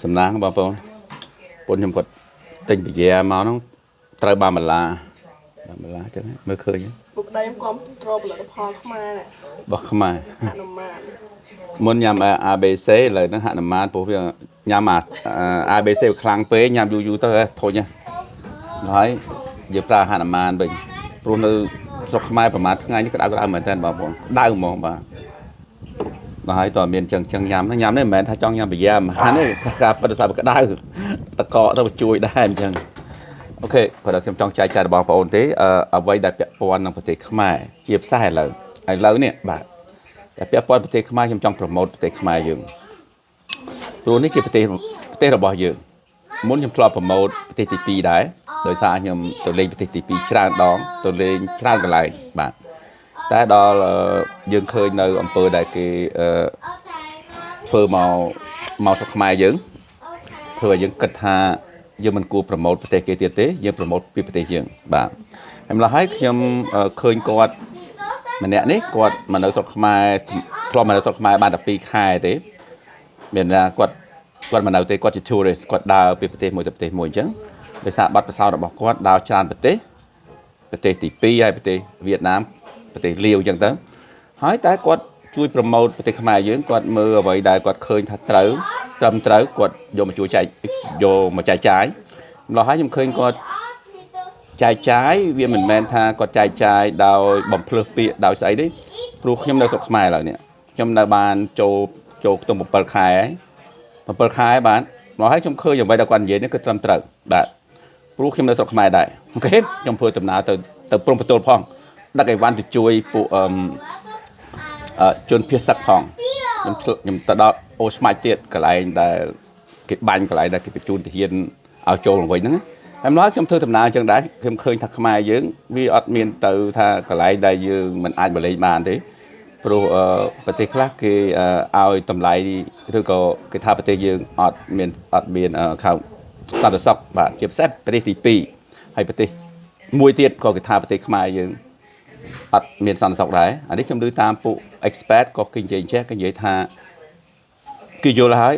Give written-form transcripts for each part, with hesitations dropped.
sầm nang bao phong bốn nhầm quật tình bị dè máu nó trời ba mình là chứ mới khơi nhá buộc đây em có trouble là phò không ai nè bọc không ai nằm mà muốn nhầm ABC là nó hạn nằm mà bố bây giờ nhầm mà ABC khang pé nhầm du tới thôi nha nói giờ ra hạn nằm mà bình rồi nó sọc maiประมาณថ្ងៃនេះក៏ដៅមែនតើបងប្អូនដៅហ្មងបាទហើយតើមានចឹងញ៉ាំនេះមិនមែនថាចង់ញ៉ាំប្រយ៉ាមហានេះការបដិសេធក៏ដៅតកទៅជួយដែរអញ្ចឹងអូខេគាត់ខ្ញុំចង់ចែកចាយរបស់បងប្អូនទេអ្វីដែលពាក់ព័ន្ធនឹងប្រទេសខ្មែរជាផ្សេងឥឡូវនេះបាទតែពាក់ព័ន្ធប្រទេសខ្មែរខ្ញុំចង់ប្រម៉ូទប្រទេសខ្មែរយើងព្រោះនេះជាប្រទេសរបស់យើងមុនខ្ញុំធ្លាប់ប្រម៉ូទប្រទេសទី2ដែរដោយសារខ្ញុំទៅលេងប្រទេសទី2ច្រើនដងទៅលេងច្រើនកន្លែងបាទតែដល់យើងឃើញនៅអំពើដែលគេធ្វើមកស្រុកខ្មែរយើងធ្វើឲ្យយើងគិតថាយើងមិនគួរប្រម៉ូទប្រទេសគេទៀតទេយើងប្រម៉ូទពីប្រទេសយើងបាទហើយម្ល៉េះហើយខ្ញុំឃើញគាត់ម្នាក់នេះគាត់មកនៅស្រុកខ្មែរធ្លាប់មកនៅស្រុកខ្មែរបានតែ2ខែទេមានថាគាត់មកនៅទេគាត់ជា tourist គាត់ដើរពីប្រទេសមួយទៅប្រទេសមួយអញ្ចឹងដោយសារបទពិសោធន៍របស់គាត់ដើរច្រើនប្រទេសទី2ហើយប្រទេសវៀតណាមប្រទេសលាវអញ្ចឹងទៅហើយតែគាត់ជួយប្រម៉ូទប្រទេសខ្មែរយើងគាត់មើលអ្វីដែលគាត់ឃើញថាត្រូវត្រឹមត្រូវគាត់យកមកជួយចែកចាយម្ល៉េះហើយខ្ញុំឃើញគាត់ចែកចាយវាមិនមែនថាគាត់ចែកចាយដោយបំភ្លឺពាក្យដោយស្អីទេព្រោះខ្ញុំនៅស្រុកខ្មែរឡើយនេះខ្ញុំនៅបានចូលខ្ទង់7ខែហើយ7ខែបាទម្ល៉េះហើយខ្ញុំឃើញអ្វីដែលគាត់និយាយនេះគឺត្រឹមត្រូវបាទព្រោះខ្ញុំនៅស្រុកខ្មែរដែរអូខេខ្ញុំធ្វើដំណើរទៅព្រំប្រទល់ផងដឹកអីវ៉ាន់ទៅជួយពួកជនភៀសសឹកផងខ្ញុំទៅដល់អូស្មាច់ទៀតកន្លែងដែលគេបាញ់កន្លែងដែលគេបញ្ជូនទាហានឲ្យចូលឡើងវិញហ្នឹងតែម្ល៉េះខ្ញុំធ្វើដំណើរអញ្ចឹងដែរខ្ញុំឃើញថាខ្មែរយើងវាអត់មានទៅថាកន្លែងដែលយើងមិនអាចមកលេងបានទេព្រោះប្រទេសខ្លះគេឲ្យតម្លៃឬក៏គេថាប្រទេសយើងអត់មានខោសន្តិសុខបាទជាពិសេសប្រទេសទី2ហើយប្រទេសមួយទៀតក៏គេថាប្រទេសខ្មែរយើងអត់មានសន្តិសុខដែរអានេះខ្ញុំឮតាមពួក expert ក៏គេនិយាយចេះគេនិយាយថាគេយល់ហើយ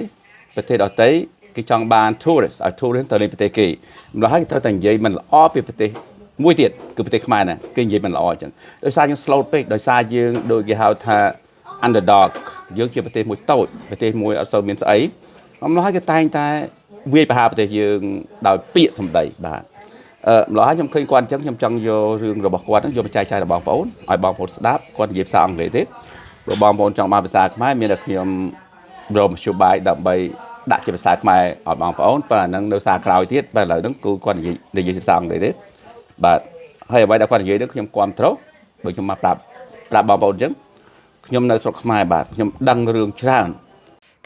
ប្រទេសដទៃគេចង់បាន tourist ឲ្យ tourist ទៅលេងប្រទេសគេម្ល៉េះហើយគេត្រូវតែនិយាយមិនល្អពីប្រទេសមួយទៀតគឺប្រទេសខ្មែរណាគេនិយាយមិនល្អអញ្ចឹងដោយសារយើង slow ពេកដោយសារយើងដូចគេហៅថា underdog យើងជាប្រទេសមួយតូចប្រទេសមួយអត់សូវមានស្អីម្ល៉េះហើយគេតែងតែវាយប្រហារប្រទេសយើងដោយពាក្យសម្ដីបាទម្ល៉េះហើយខ្ញុំឃើញគាត់អញ្ចឹងខ្ញុំចង់យករឿងរបស់គាត់ហ្នឹងយកមកចែកចាយដល់បងប្អូនឲ្យបងប្អូនស្ដាប់គាត់និយាយភាសាអង់គ្លេសទេព្រោះបងប្អូនចង់បានភាសាខ្មែរមានតែខ្ញុំរកមធ្យោបាយដើម្បីដាក់ជាភាសាខ្មែរឲ្យបងប្អូនប៉ុន្តែហ្នឹងនៅសារក្រោយទៀតតែឥឡូវហ្នឹងគឺគាត់និយាយភាសាអង់គ្លេសទេបាទហើយអ្វីដែលគាត់និយាយហ្នឹងខ្ញុំគ្រប់ត្រូលដូចខ្ញុំមកប្រាប់បងប្អូនអញ្ចឹងខ្ញុំនៅស្រុកខ្មែរបាទខ្ញុំដឹងរឿងច្រើន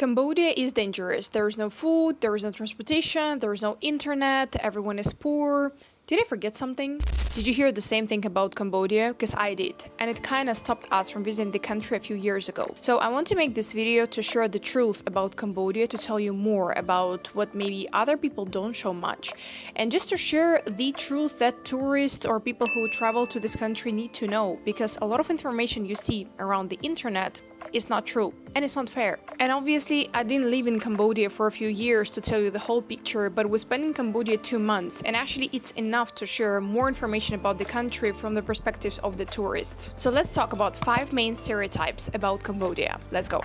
Cambodia is dangerous. There is no food, there is no transportation, there is no internet, everyone is poor. Did I forget something? Did you hear the same thing about Cambodia? Because I did, and it kind of stopped us from visiting the country a few years ago. So I want to make this video to share the truth about Cambodia, to tell you more about what maybe other people don't show much, and just to share the truth that tourists or people who travel to this country need to know, because a lot of information you see around the internet is not true and it's not fair. And obviously I didn't live in Cambodia for a few years to tell you the whole picture, but we spent in Cambodia 2 months, and actually it's enough to share more information about the country from the perspectives of the tourists. So let's talk about 5 main stereotypes about Cambodia. Let's go.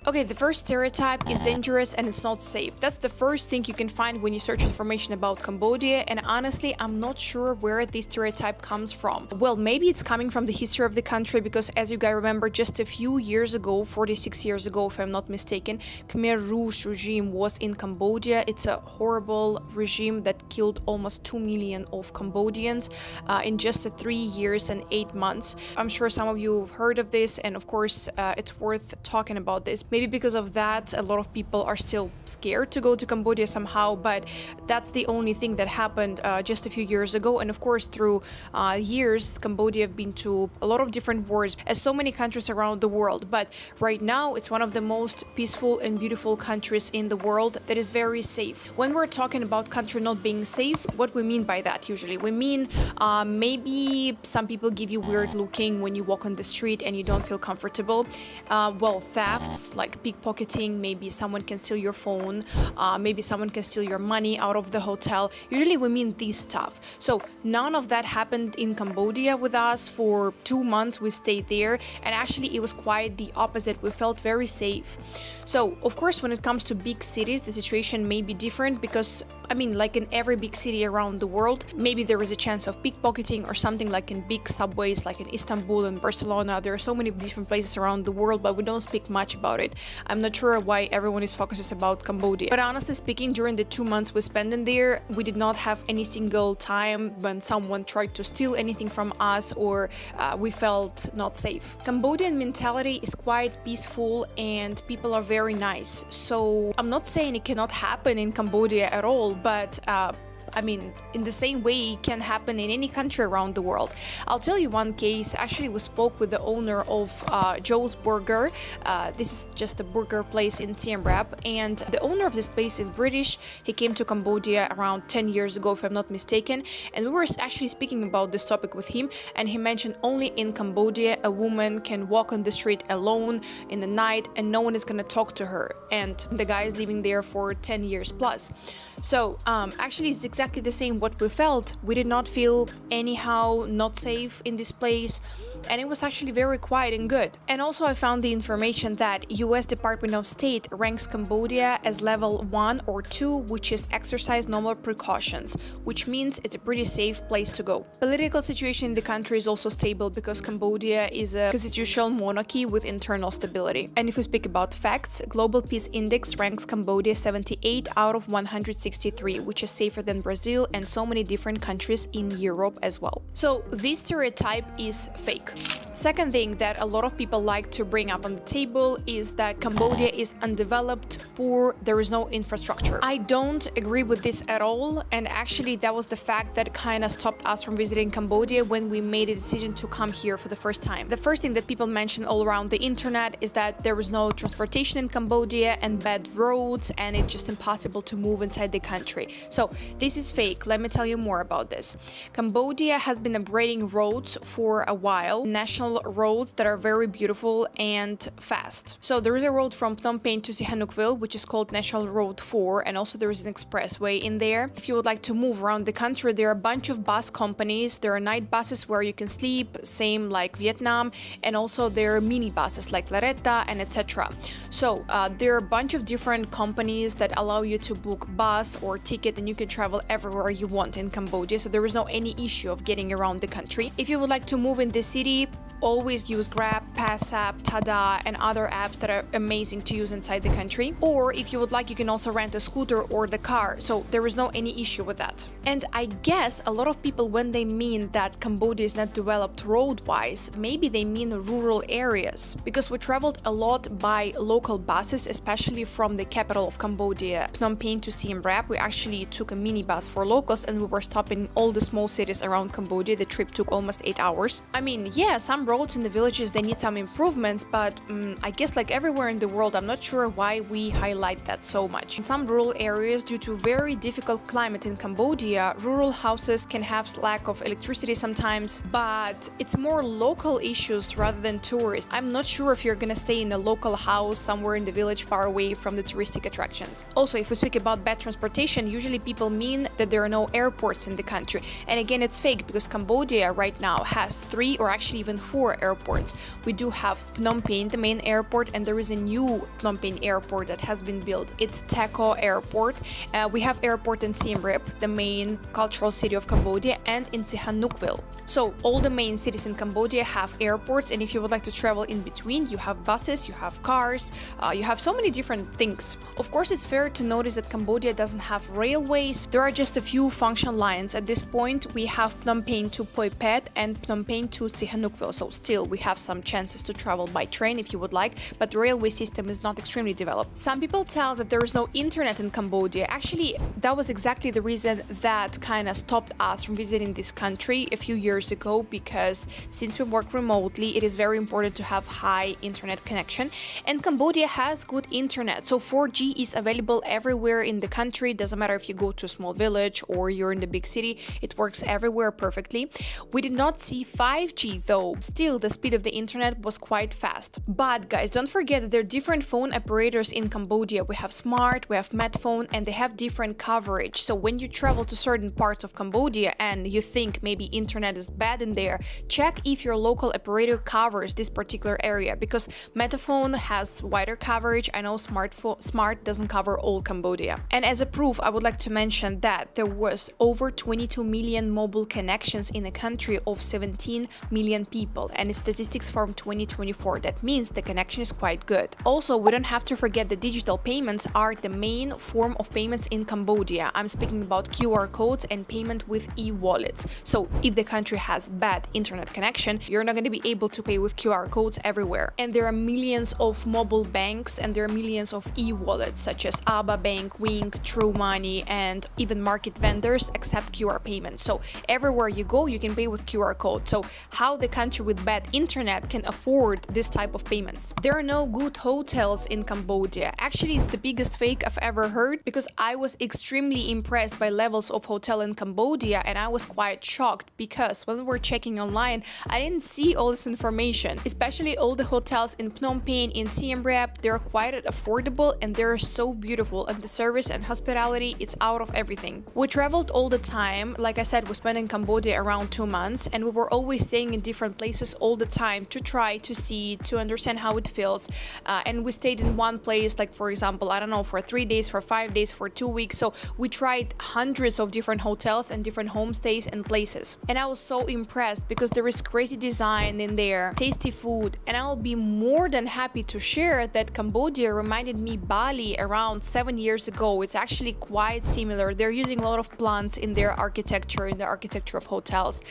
Okay, the first stereotype is dangerous and it's not safe. That's the first thing you can find when you search information about Cambodia, and honestly, I'm not sure where this stereotype comes from. Well, maybe it's coming from the history of the country, because as you guys remember, just a few years ago, 46 years ago if I'm not mistaken, Khmer US regime was in Cambodia. It's a horrible regime that killed almost 2 million of Cambodians in just 3 years and 8 months. I'm sure some of you have heard of this, and of course, it's worth talking about this. Maybe because of that, a lot of people are still scared to go to Cambodia somehow, but that's the only thing that happened just a few years ago. And of course, through years, Cambodia have been to a lot of different wars, as so many countries around the world. But right now, it's one of the most peaceful and beautiful countries in the world that is very safe. When we're talking about country not being safe, what we mean by that usually? We mean maybe some people give you weird looking when you walk on the street and you don't feel comfortable. Well, thefts, like pickpocketing, maybe someone can steal your phone, maybe someone can steal your money out of the hotel. Usually we mean this stuff. So none of that happened in Cambodia with us. For 2 months we stayed there, and actually it was quite the opposite. We felt very safe. So of course, when it comes to big cities, the situation may be different because, I mean, like in every big city around the world, maybe there is a chance of pickpocketing or something, like in big subways, like in Istanbul and Barcelona. There are so many different places around the world, but we don't speak much about it. I'm not sure why everyone is focused about Cambodia. But honestly speaking, during the 2 months we spent in there, we did not have any single time when someone tried to steal anything from us or we felt not safe. Cambodian mentality is quite peaceful and people are very nice. So I'm not saying it cannot happen in Cambodia at all, but I mean, in the same way it can happen in any country around the world. I'll tell you one case. Actually, we spoke with the owner of Joe's Burger. This is just a burger place in Siem Reap, and the owner of this place is British. He came to Cambodia around 10 years ago, if I'm not mistaken, and we were actually speaking about this topic with him, and he mentioned only in Cambodia a woman can walk on the street alone in the night and no one is gonna talk to her, and the guy is living there for 10 years plus. So actually it's exactly the same what we felt. We did not feel anyhow not safe in this place, and it was actually very quiet and good. And also I found the information that US Department of State ranks Cambodia as level 1 or 2, which is exercise normal precautions, which means it's a pretty safe place to go. Political situation in the country is also stable because Cambodia is a constitutional monarchy with internal stability. And if we speak about facts, Global Peace Index ranks Cambodia 78 out of 163, which is safer than Brazil and so many different countries in Europe as well. So this stereotype is fake. Second thing that a lot of people like to bring up on the table is that Cambodia is undeveloped, poor, there is no infrastructure. I don't agree with this at all, and actually that was the fact that kind of stopped us from visiting Cambodia when we made a decision to come here for the first time. The first thing that people mention all around the internet is that there was no transportation in Cambodia and bad roads, and it's just impossible to move inside the country. So this is fake. Let me tell you more about this. Cambodia has been upgrading roads for a while, national roads that are very beautiful and fast. So there is a road from Phnom Penh to Sihanoukville, which is called National Road 4, and also there is an expressway in there. If you would like to move around the country, there are a bunch of bus companies. There are night buses where you can sleep, same like Vietnam, and also there are mini buses like Laretta and etc. So there are a bunch of different companies that allow you to book bus or ticket, and you can travel everywhere you want in Cambodia. So there is no any issue of getting around the country. If you would like to move in the city, always use Grab, Pass App, Tada, and other apps that are amazing to use inside the country. Or if you would like, you can also rent a scooter or the car. So there is no any issue with that. And I guess a lot of people, when they mean that Cambodia is not developed road-wise, maybe they mean rural areas. Because we traveled a lot by local buses, especially from the capital of Cambodia, Phnom Penh to Siem Reap. We actually took a mini bus for locals and we were stopping in all the small cities around Cambodia. The trip took almost 8 hours. I mean, yeah, some roads in the villages, they need some improvements, but I guess like everywhere in the world, I'm not sure why we highlight that so much. In some rural areas, due to very difficult climate in Cambodia, rural houses can have lack of electricity sometimes, but it's more local issues rather than tourists. I'm not sure if you're gonna stay in a local house somewhere in the village far away from the touristic attractions. Also, if we speak about bad transportation, usually people mean that there are no airports in the country. And again, it's fake because Cambodia right now has 3 or actually even 4 airports. We do have Phnom Penh, the main airport, and there is a new Phnom Penh airport that has been built. It's Taco Airport. We have airport in Siem Reap, the main cultural city of Cambodia, and in Sihanoukville. So all the main cities in Cambodia have airports, and if you would like to travel in between, you have buses, you have cars, you have so many different things. Of course, it's fair to notice that Cambodia doesn't have railways. There are just a few functional lines. At this point, we have Phnom Penh to Poi Phet and Phnom Penh to Sihanoukville. So still, we have some chances to travel by train if you would like, but the railway system is not extremely developed. Some people tell that there is no internet in Cambodia. Actually, that was exactly the reason that that kind of stopped us from visiting this country a few years ago, because since we work remotely, it is very important to have high internet connection, and Cambodia has good internet. So 4G is available everywhere in the country. Doesn't matter if you go to a small village or you're in the big city, it works everywhere perfectly. We did not see 5G though. Still, the speed of the internet was quite fast. But guys, don't forget that there are different phone operators in Cambodia. We have Smart, we have Medphone, and they have different coverage. So when you travel to certain parts of Cambodia and you think maybe internet is bad in there, check if your local operator covers this particular area, because Medphone has wider coverage. I know Smart doesn't cover all Cambodia. And as a proof, I would like to mention that there was over 22 million mobile connections in a country of 17 million people, and it's statistics from 2024. That means the connection is quite good. Also, we don't have to forget that digital payments are the main form of payments in Cambodia. I'm speaking about QR codes and payment with e-wallets. So if the country has bad internet connection, you're not going to be able to pay with QR codes everywhere. And there are millions of mobile banks, and there are millions of e-wallets such as ABA Bank, Wink, True Money, and even market vendors accept QR payments. So everywhere you go, you can pay with QR code. So how the country with bad internet can afford this type of payments? There are no good hotels in Cambodia. Actually, it's the biggest fake I've ever heard, because I was extremely impressed by levels of hotel in Cambodia, and I was quite shocked because when we were checking online, I didn't see all this information. Especially all the hotels in Phnom Penh, in Siem Reap, they're quite affordable and they're so beautiful, and the service and hospitality, it's out of everything. We traveled all the time. Like I said, we spent in Cambodia around 2 months, and we were always staying in different places all the time to try to see, to understand how it feels. And we stayed in one place, like for example, I don't know, for 3 days, for 5 days, for 2 weeks. So we tried hundreds of different hotels and different homestays and places. And I was so impressed because there is crazy design in there, tasty food, and I'll be more than happy to share that Cambodia reminded me Bali around 7 years ago. It's actually quite similar. They're using a lot of plants in their architecture, in the architecture of hotels.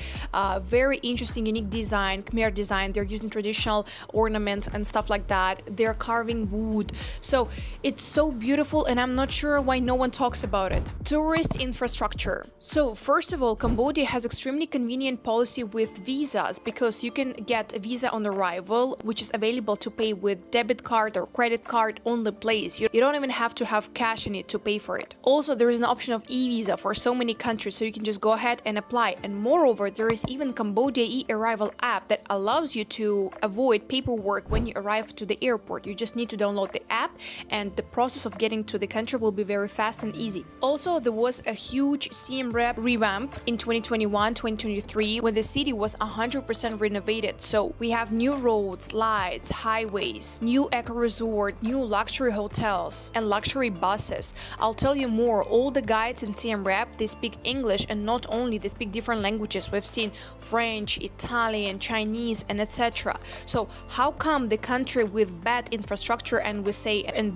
Very interesting, unique design, Khmer design. They're using traditional ornaments and stuff like that. They're carving wood. So it's so beautiful, and I'm not sure why no one talks about it. Tourist infrastructure. So first of all, Cambodia has extremely convenient policy with visas, because you can get a visa on arrival, which is available to pay with debit card or credit card on the place. You don't even have to have cash in it to pay for it. Also, there is an option of e-visa for so many countries, so you can just go ahead and apply. And moreover, there is even Cambodia e-arrival app that allows you to avoid paperwork when you arrive to the airport. You just need to download the app, and the process of getting to the country will be very fast and easy. Also, there was a huge Siem Reap revamp in 2021-2023 when the city was 100% renovated. So we have new roads, lights, highways, new eco resort, new luxury hotels, and luxury buses. I'll tell you more. All the guides in Siem Reap, they speak English, and not only, they speak different languages. We've seen French, Italian, Chinese, and etc. So how come the country with bad infrastructure and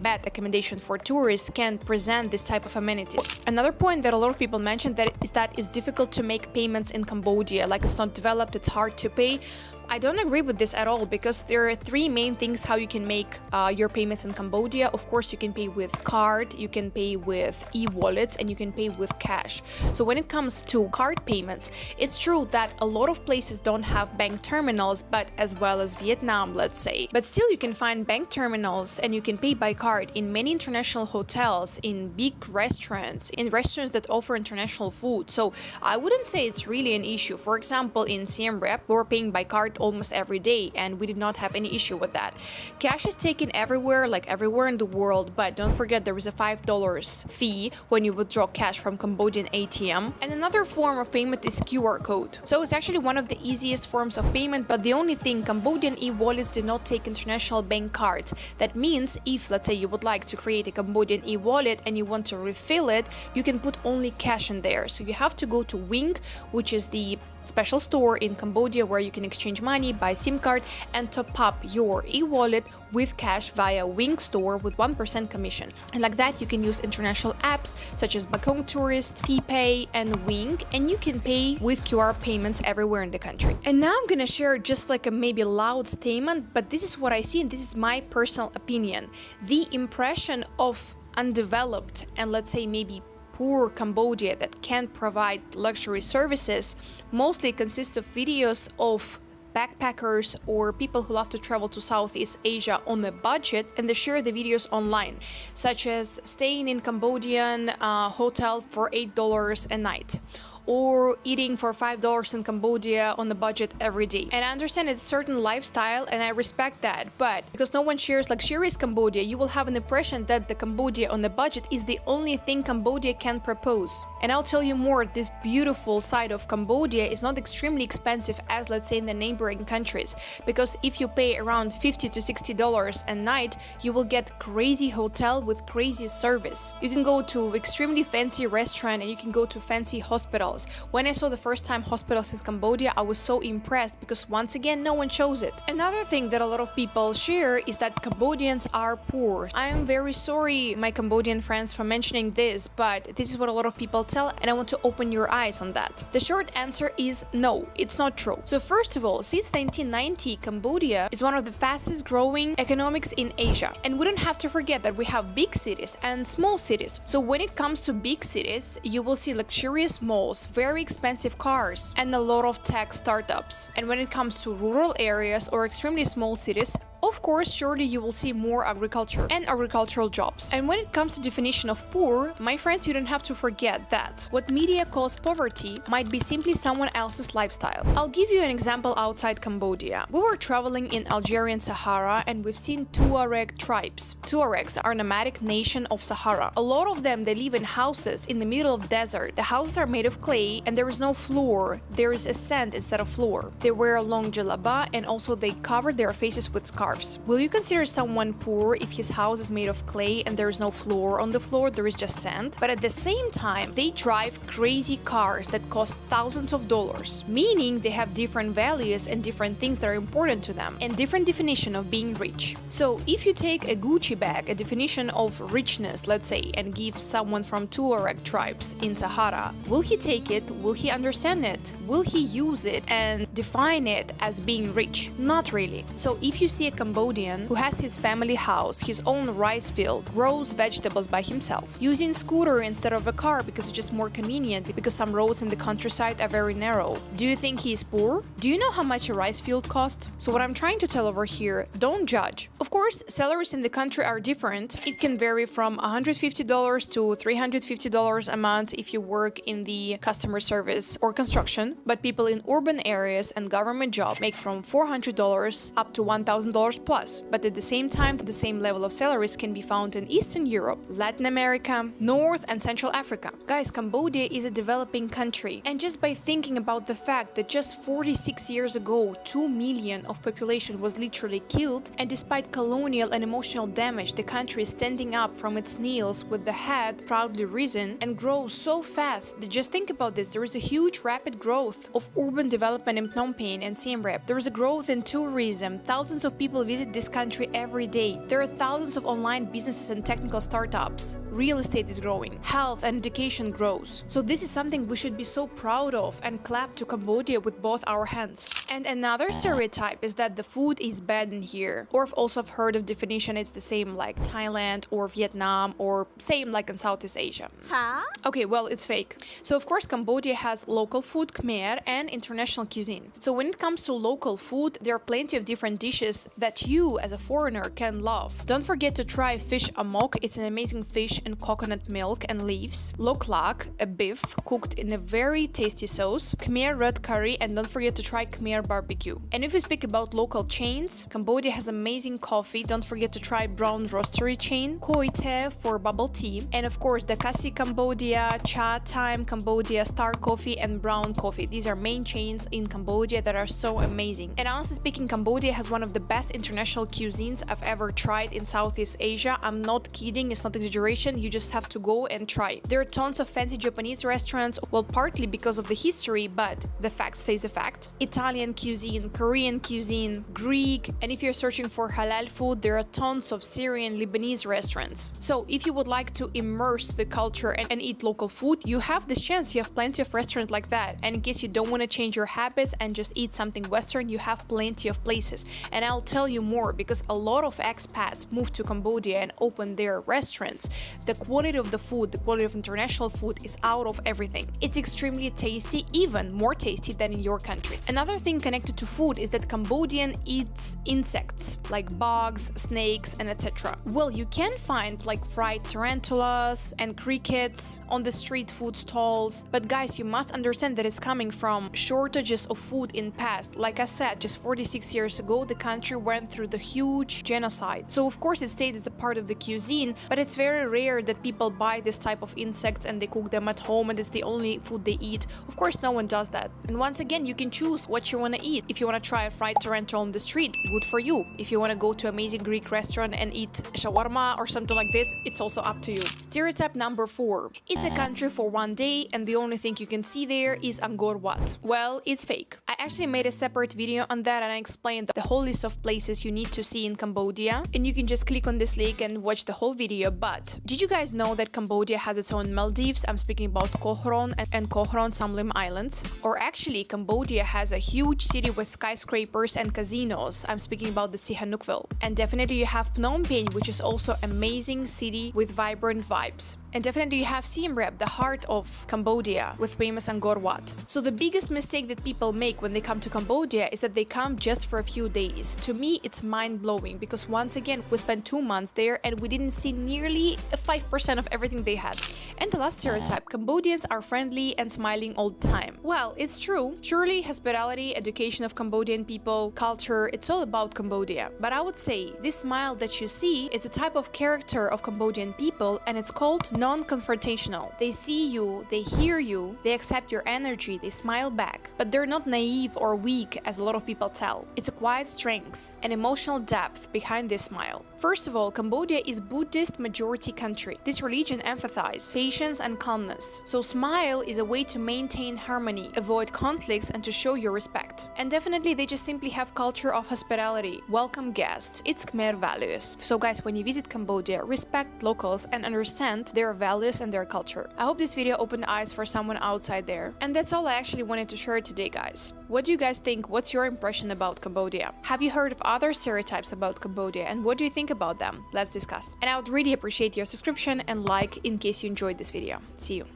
bad accommodation for tourists can present this type of amenities? Another point that a lot of people mention is that it's difficult to make payments in Cambodia. Like, it's not developed, it's hard to pay. I don't agree with this at all, because there are 3 main things how you can make your payments in Cambodia. Of course, you can pay with card, you can pay with e-wallets, and you can pay with cash. So when it comes to card payments, it's true that a lot of places don't have bank terminals, but as well as Vietnam, let's say. But still, you can find bank terminals and you can pay by card in many international hotels, in big restaurants, in restaurants that offer international food. So I wouldn't say it's really an issue. For example, in Siem Reap, we were paying by card almost every day, and we did not have any issue with that. Cash is taken everywhere, like everywhere in the world, but don't forget there is a $5 fee when you withdraw cash from Cambodian ATM. And another form of payment is QR code. So it's actually one of the easiest forms of payment, but the only thing, Cambodian e-wallets do not take international bank cards. That means if, let's say, you would like to create a Cambodian e-wallet and you want to refill it, you can put only cash in there. So you have to go to Wink, which is the special store in Cambodia where you can exchange money, buy SIM card, and top up your e-wallet with cash via Wink store with 1% commission. And like that, you can use international apps such as Bakong Tourist, PPay, and Wink, and you can pay with QR payments everywhere in the country. And now I'm gonna share just like a maybe loud statement, but this is what I see and this is my personal opinion. The impression of undeveloped and let's say maybe poor Cambodia that can't provide luxury services mostly consists of videos of backpackers or people who love to travel to Southeast Asia on a budget, and they share the videos online, such as staying in Cambodian hotel for $8 a night, or eating for $5 in Cambodia on a budget every day. And I understand it's a certain lifestyle and I respect that, but because no one shares luxurious Cambodia, you will have an impression that the Cambodia on a budget is the only thing Cambodia can propose. And I'll tell you more, this beautiful side of Cambodia is not extremely expensive as, let's say, in the neighboring countries, because if you pay around $50 to $60 a night, you will get crazy hotel with crazy service. You can go to extremely fancy restaurant and you can go to fancy hospitals. When I saw the first time hospitals in Cambodia, I was so impressed because once again, no one shows it. Another thing that a lot of people share is that Cambodians are poor. I am very sorry, my Cambodian friends, for mentioning this, but this is what a lot of people tell, and I want to open your eyes on that. The short answer is no, it's not true. So first of all, since 1990, Cambodia is one of the fastest growing economics in Asia. And we don't have to forget that we have big cities and small cities. So when it comes to big cities, you will see luxurious malls, very expensive cars, and a lot of tech startups. And when it comes to rural areas or extremely small cities, of course, surely you will see more agriculture and agricultural jobs. And when it comes to definition of poor, my friends, you don't have to forget that what media calls poverty might be simply someone else's lifestyle. I'll give you an example outside Cambodia. We were traveling in Algerian Sahara and we've seen Tuareg tribes. Tuaregs are a nomadic nation of Sahara. A lot of them, they live in houses in the middle of desert. The houses are made of clay and there is no floor. There is a sand instead of floor. They wear a long jalaba and also they cover their faces with scarves. Will you consider someone poor if his house is made of clay and there is no floor on the floor, there is just sand? But at the same time, they drive crazy cars that cost thousands of dollars, meaning they have different values and different things that are important to them, and different definition of being rich. So if you take a Gucci bag, a definition of richness, let's say, and give someone from Tuareg tribes in Sahara, will he take it? Will he understand it? Will he use it and define it as being rich? Not really. So if you see a Cambodian who has his family house, his own rice field, grows vegetables by himself, using scooter instead of a car because it's just more convenient because some roads in the countryside are very narrow. Do you think he is poor? Do you know how much a rice field costs? So what I'm trying to tell over here, don't judge. Of course, salaries in the country are different. It can vary from $150 to $350 a month if you work in the customer service or construction, but people in urban areas and government jobs make from $400 up to $1,000 plus. But at the same time, the same level of salaries can be found in Eastern Europe, Latin America, North and Central Africa. Guys, Cambodia is a developing country, and just by thinking about the fact that just 46 years ago 2 million of population was literally killed, and despite colonial and emotional damage, the country is standing up from its knees with the head proudly risen and grows so fast. Just think about this, there is a huge rapid growth of urban development in Phnom Penh and Siem Reap. There is a growth in tourism, thousands of people visit this country every day. There are thousands of online businesses and technical startups. Real estate is growing. Health and education grows. So this is something we should be so proud of and clap to Cambodia with both our hands. And another stereotype is that the food is bad in here. Or I've also heard of definition it's the same like Thailand or Vietnam or same like in Southeast Asia. Huh? Okay, well, it's fake. So of course Cambodia has local food, Khmer, and international cuisine. So when it comes to local food, there are plenty of different dishes that you as a foreigner can love. Don't forget to try fish amok. It's an amazing fish in coconut milk and leaves. Lok lak, a beef cooked in a very tasty sauce. Khmer red curry, and don't forget to try Khmer barbecue. And if you speak about local chains, Cambodia has amazing coffee. Don't forget to try Brown Roastery chain, Khoi Te for bubble tea, and of course the Kasi Cambodia, Cha Time Cambodia, Star Coffee, and Brown Coffee. These are main chains in Cambodia that are so amazing. And honestly speaking, Cambodia has one of the best international cuisines I've ever tried in Southeast Asia. I'm not kidding, it's not exaggeration, you just have to go and try. There are tons of fancy Japanese restaurants, well, partly because of the history, but the fact stays a fact. Italian cuisine, Korean cuisine, Greek, and if you're searching for halal food, there are tons of Syrian, Lebanese restaurants. So if you would like to immerse the culture and eat local food, you have this chance. You have plenty of restaurants like that. And in case you don't want to change your habits and just eat something Western, you have plenty of places. And I'll tell tell you more because a lot of expats moved to Cambodia and opened their restaurants. The quality of the food, the quality of international food is out of everything. It's extremely tasty, even more tasty than in your country. Another thing connected to food is that Cambodian eats insects like bugs, snakes, and etc. Well, you can find like fried tarantulas and crickets on the street food stalls, but guys, you must understand that it's coming from shortages of food in past. Like I said, just 46 years ago, the country went through the huge genocide. So of course it stays as a part of the cuisine, but it's very rare that people buy this type of insects and they cook them at home and it's the only food they eat. Of course, no one does that. And once again, you can choose what you want to eat. If you want to try a fried tarantula on the street, good for you. If you want to go to an amazing Greek restaurant and eat shawarma or something like this, it's also up to you. Stereotype number 4. It's a country for one day and the only thing you can see there is Angkor Wat. Well, it's fake. I actually made a separate video on that and I explained the whole list of places you need to see in Cambodia, and you can just click on this link and watch the whole video. But did you guys know that Cambodia has its own Maldives? I'm speaking about Koh Ron and Koh Ron Samlim Islands. Or actually, Cambodia has a huge city with skyscrapers and casinos. I'm speaking about the Sihanoukville. And definitely you have Phnom Penh, which is also amazing city with vibrant vibes. And definitely you have Siem Reap, the heart of Cambodia, with famous Angkor Wat. So the biggest mistake that people make when they come to Cambodia is that they come just for a few days. To me, it's mind-blowing because once again, we spent 2 months there and we didn't see nearly 5% of everything they had. And the last stereotype, Cambodians are friendly and smiling all the time. Well, it's true. Surely hospitality, education of Cambodian people, culture, it's all about Cambodia. But I would say this smile that you see is a type of character of Cambodian people and it's called non-confrontational. They see you, they hear you, they accept your energy, they smile back. But they're not naive or weak as a lot of people tell. It's a quiet strength and emotional depth behind this smile. First of all, Cambodia is Buddhist majority country. This religion emphasizes patience and calmness. So smile is a way to maintain harmony, avoid conflicts and to show your respect. And definitely they just simply have culture of hospitality, welcome guests. It's Khmer values. So guys, when you visit Cambodia, respect locals and understand their values and their culture. I hope this video opened eyes for someone outside there. And that's all I actually wanted to share today, guys. What do you guys think? What's your impression about Cambodia? Have you heard of other stereotypes about Cambodia and what do you think about them? Let's discuss. And I would really appreciate your subscription and like in case you enjoyed this video. See you.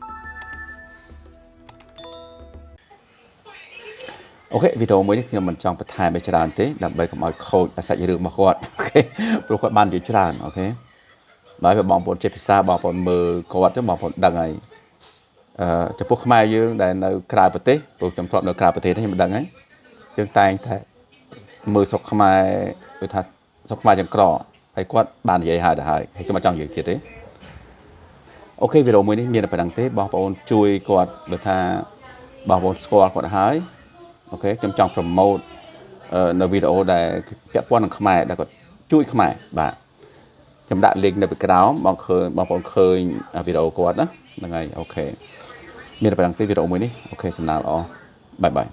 អូខេវីដេអូមួយនេះខ្ញុំមិនចង់បន្ថែមឲ្យច្រើនទេដើម្បីកុំឲ្យខូចសាច់រឿងរបស់គាត់អូខេព្រោះគាត់បាននិយាយច្រើនអូខេបើបងប្អូនចេះភាសាបងប្អូនមើលគាត់ទៅបងប្អូនដឹងហើយចំពោះខ្មែរយើងដែលនៅក្រៅប្រទេសព្រោះខ្ញុំធ្លាប់នៅក្រៅប្រទេសខ្ញុំមិនដឹងហើយយើងតែងតែមើលស្រុកខ្មែរគឺថាស្រុកខ្មែរយ៉ាងក្រហើយគាត់បាននិយាយហើយទៅហើយខ្ញុំមិនចង់និយាយទៀតទេអូខេវីដេអូមួយនេះមានតែប៉ុណ្្នឹងទេបងប្អូនជួយគាត់ដូចថាបងប្អូនស្គាល់គាត់ហើយអូខេខ្ញុំចង់ promote នៅវីដេអូដែលពាក់ព័ន្ធនឹងខ្មែរដែលគាត់ជួយខ្មែរបាទខ្ញុំដាក់ link នៅពីក្រោមបងប្អូនឃើញវីដេអូគាត់ណាហ្នឹងហើយអូខេមានតែប៉ុណ្្នឹងទេវីដេអូមួយនេះអូខេសំណាងល្អបាយបាយ